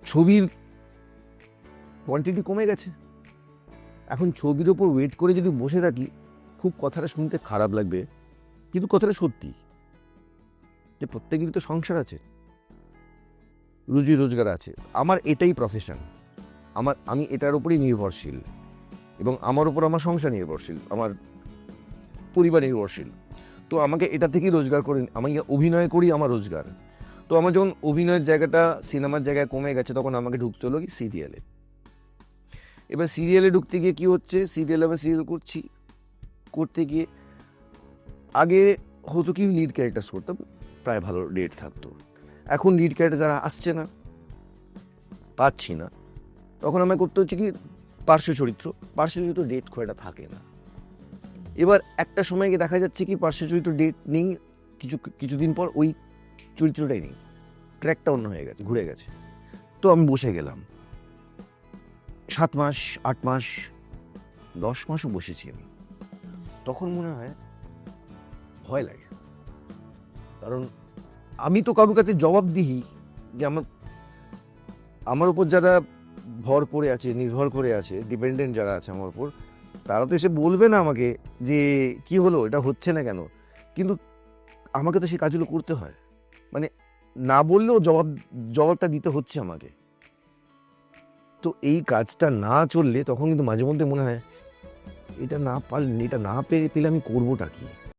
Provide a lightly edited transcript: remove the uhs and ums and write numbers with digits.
ছবির কোয়ান্টিটি কমে গেছে। এখন ছবির ওপর ওয়েট করে যদি বসে থাকি, খুব কথাটা শুনতে খারাপ লাগবে, কিন্তু কথাটা সত্যি যে প্রত্যেকেরই তো সংসার আছে, রুজি রোজগার আছে। আমার এটাই প্রফেশন, আমি এটার উপরেই নির্ভরশীল, এবং আমার উপর আমার সংসার নির্ভরশীল, আমার পরিবার নির্ভরশীল। তো আমাকে এটা থেকেই রোজগার করে, আমি অভিনয় করি, আমার রোজগার। তো আমার যখন অভিনয়ের জায়গাটা সিনেমার জায়গায় কমে গেছে, তখন আমাকে ঢুকতে হলো কি সিরিয়ালে। এবার সিরিয়ালে ঢুকতে গিয়ে কি হচ্ছে, সিরিয়াল করতে গিয়ে আগে হতো কি লিড ক্যারেক্টার করতাম, প্রায় ভালো রেট থাকতো। এখন লিড ক্যারেক্টার যারা আসছে না, পাচ্ছি না, তখন আমায় করতে হচ্ছে কি পার্শ্ব চরিত্র ডেট খুব একটা থাকে না। এবার একটা সময় গিয়ে দেখা যাচ্ছে কি পার্শ্ব চরিত্র ডেট নেই, কিছুদিন পর ওই চরিত্রটাই নেই, ট্র্যাকটা অন্য হয়ে গেছে, ঘুরে গেছে। তো আমি বসে গেলাম 7 মাস, 8 মাস, 10 মাসও বসেছি আমি। তখন মনে হয় ভয় লাগে, কারণ আমি তো কারোর কাছে জবাবদিহি, যে আমার উপর যারা ভর করে আছে, নির্ভর করে আছে, ডিপেন্ডেন্ট যারা আছে আমার উপর, তারা তো এসে বলবে না আমাকে যে কি হলো, এটা হচ্ছে না কেন। কিন্তু আমাকে তো সেই কাজগুলো করতে হয়, মানে না বললেও জবাবটা দিতে হচ্ছে আমাকে। তো এই কাজটা না চললে তখন কিন্তু মাঝে মধ্যে মনে হয় এটা না পেলে আমি করবোটা কি।